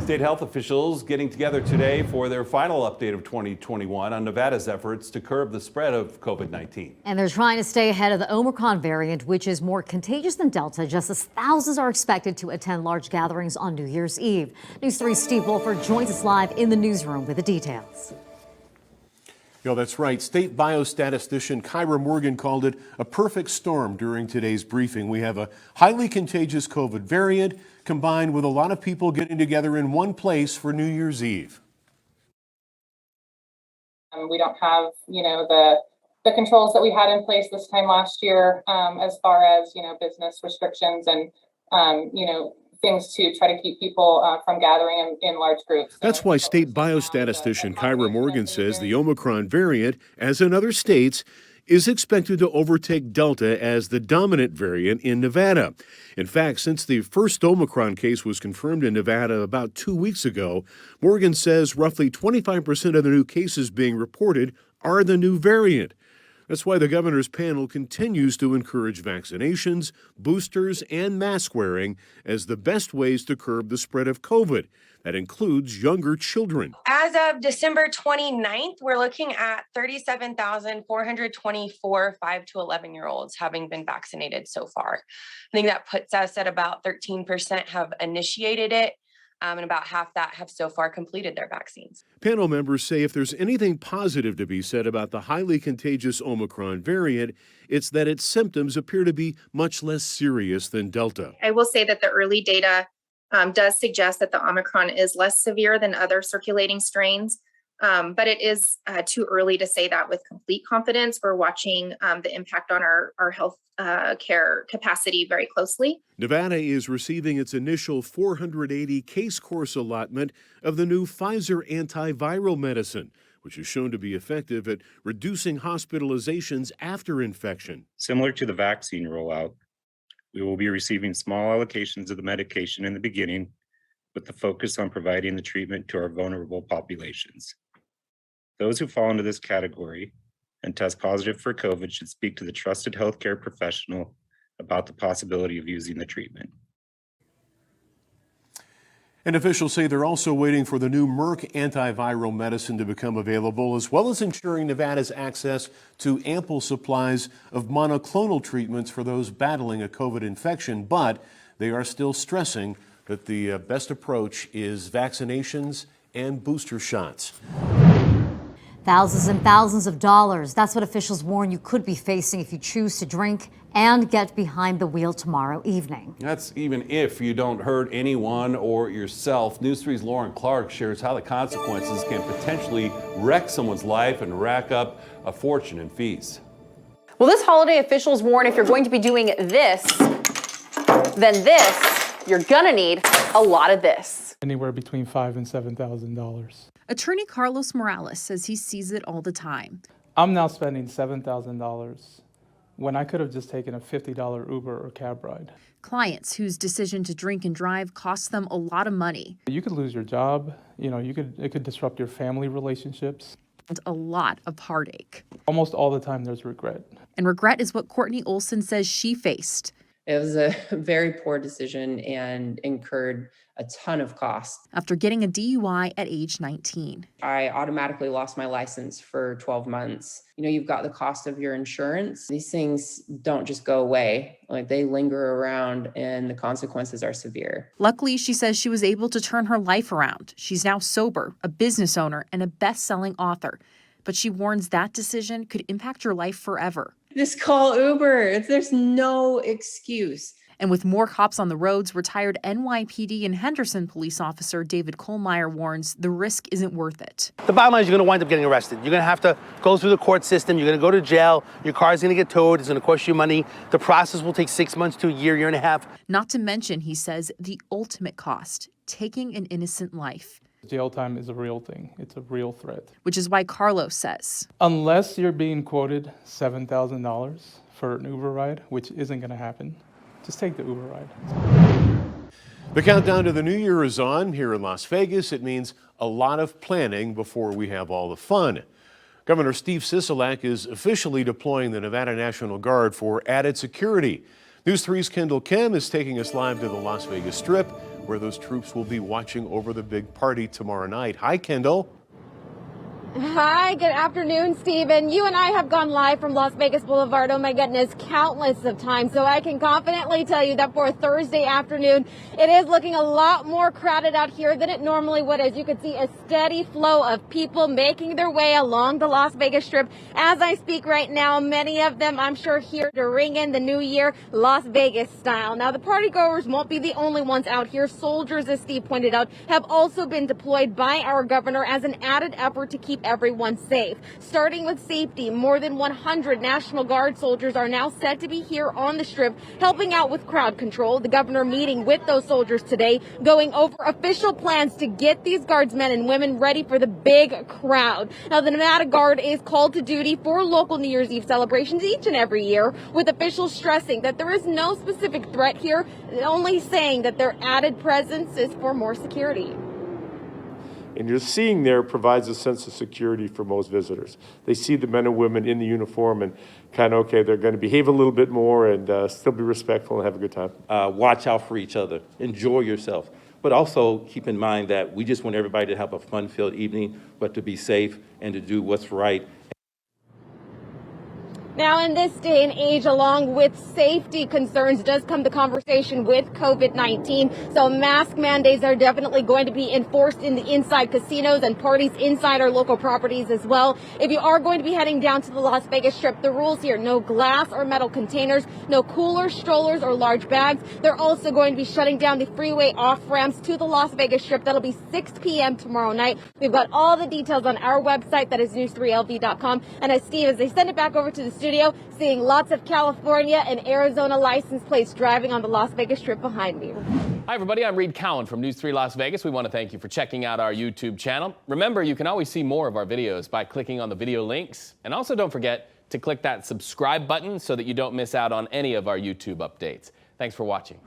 State health officials getting together today for their final update of 2021 on Nevada's efforts to curb the spread of COVID-19. And they're trying to stay ahead of the Omicron variant, which is more contagious than Delta, just as thousands are expected to attend large gatherings on New Year's Eve. News 3's Steve Wolford joins us live in the newsroom with the details. Yeah, that's right. State biostatistician Kyra Morgan called it a perfect storm during today's briefing. We have a highly contagious COVID variant combined with a lot of people getting together in one place for New Year's Eve. We don't have, the controls that we had in place this time last year, as far as, business restrictions and, things to try to keep people from gathering in large groups. That's why state biostatistician Kyra Morgan says the Omicron variant, as in other states, is expected to overtake Delta as the dominant variant in Nevada. In fact, since the first Omicron case was confirmed in Nevada about 2 weeks ago, Morgan says roughly 25% of the new cases being reported are the new variant. That's why the governor's panel continues to encourage vaccinations, boosters, and mask wearing as the best ways to curb the spread of COVID. That includes younger children. As of December 29th, we're looking at 37,424 5 to 11-year-olds having been vaccinated so far. I think that puts us at about 13% have initiated it. And about half that have so far completed their vaccines. Panel members say if there's anything positive to be said about the highly contagious Omicron variant, it's that its symptoms appear to be much less serious than Delta. I will say that the early data does suggest that the Omicron is less severe than other circulating strains, but it is too early to say that with complete confidence. We're watching the impact on our health care capacity very closely. Nevada is receiving its initial 480 case course allotment of the new Pfizer antiviral medicine, which is shown to be effective at reducing hospitalizations after infection. Similar to the vaccine rollout, we will be receiving small allocations of the medication in the beginning, with the focus on providing the treatment to our vulnerable populations. Those who fall into this category and test positive for COVID should speak to the trusted healthcare professional about the possibility of using the treatment. And officials say they're also waiting for the new Merck antiviral medicine to become available, as well as ensuring Nevada's access to ample supplies of monoclonal treatments for those battling a COVID infection. But they are still stressing that the best approach is vaccinations and booster shots. Thousands and thousands of dollars. That's what officials warn you could be facing if you choose to drink and get behind the wheel tomorrow evening. That's even if you don't hurt anyone or yourself. News 3's Lauren Clark shares how the consequences can potentially wreck someone's life and rack up a fortune in fees. Well, this holiday, officials warn if you're going to be doing this, then this, you're gonna need a lot of this. Anywhere between $5,000 and $7,000. Attorney Carlos Morales says he sees it all the time. I'm now spending $7,000 when I could have just taken a $50 Uber or cab ride. Clients whose decision to drink and drive costs them a lot of money. You could lose your job, it could disrupt your family relationships. And a lot of heartache. Almost all the time there's regret. And regret is what Courtney Olson says she faced. It was a very poor decision and incurred a ton of costs. After getting a DUI at age 19. I automatically lost my license for 12 months. You've got the cost of your insurance. These things don't just go away. They linger around and the consequences are severe. Luckily, she says she was able to turn her life around. She's now sober, a business owner, and a best-selling author. But she warns that decision could impact your life forever. Just call Uber. There's no excuse. And with more cops on the roads, retired NYPD and Henderson police officer David Kohlmeyer warns the risk isn't worth it. The bottom line is you're going to wind up getting arrested. You're going to have to go through the court system. You're going to go to jail. Your car's going to get towed. It's going to cost you money. The process will take 6 months to a year, year and a half. Not to mention, he says, the ultimate cost, taking an innocent life. Jail time is a real thing. It's a real threat. Which is why Carlos says, unless you're being quoted $7,000 for an Uber ride, which isn't going to happen, just take the Uber ride. The countdown to the new year is on. Here in Las Vegas, it means a lot of planning before we have all the fun. Governor Steve Sisolak is officially deploying the Nevada National Guard for added security. News 3's Kendall Kim is taking us live to the Las Vegas Strip, where those troops will be watching over the big party tomorrow night. Hi, Kendall. Hi, good afternoon, Stephen. You and I have gone live from Las Vegas Boulevard, oh my goodness, countless of times. So I can confidently tell you that for Thursday afternoon, it is looking a lot more crowded out here than it normally would. As you can see, a steady flow of people making their way along the Las Vegas Strip. As I speak right now, many of them, I'm sure, here to ring in the new year, Las Vegas style. Now, the party goers won't be the only ones out here. Soldiers, as Steve pointed out, have also been deployed by our governor as an added effort to keep everyone safe. Starting with safety, more than 100 National Guard soldiers are now set to be here on the Strip, helping out with crowd control. The governor meeting with those soldiers today, going over official plans to get these guardsmen and women ready for the big crowd. Now, the Nevada Guard is called to duty for local New Year's Eve celebrations each and every year, with officials stressing that there is no specific threat here, only saying that their added presence is for more security. And you're seeing there provides a sense of security for most visitors. They see the men and women in the uniform and kind of, okay, they're going to behave a little bit more and still be respectful and have a good time. Watch out for each other. Enjoy yourself. But also keep in mind that we just want everybody to have a fun-filled evening, but to be safe and to do what's right. Now, in this day and age, along with safety concerns, does come the conversation with COVID-19. So mask mandates are definitely going to be enforced in the inside casinos and parties inside our local properties as well. If you are going to be heading down to the Las Vegas Strip, the rules here: no glass or metal containers, no coolers, strollers, or large bags. They're also going to be shutting down the freeway off-ramps to the Las Vegas Strip. That'll be 6 p.m. tomorrow night. We've got all the details on our website. That is news3lv.com. And as Steve, as they send it back over to the studio, seeing lots of California and Arizona license plates driving on the Las Vegas Strip behind me. Hi, everybody. I'm Reed Cowan from News 3 Las Vegas. We want to thank you for checking out our YouTube channel. Remember, you can always see more of our videos by clicking on the video links. And also don't forget to click that subscribe button so that you don't miss out on any of our YouTube updates. Thanks for watching.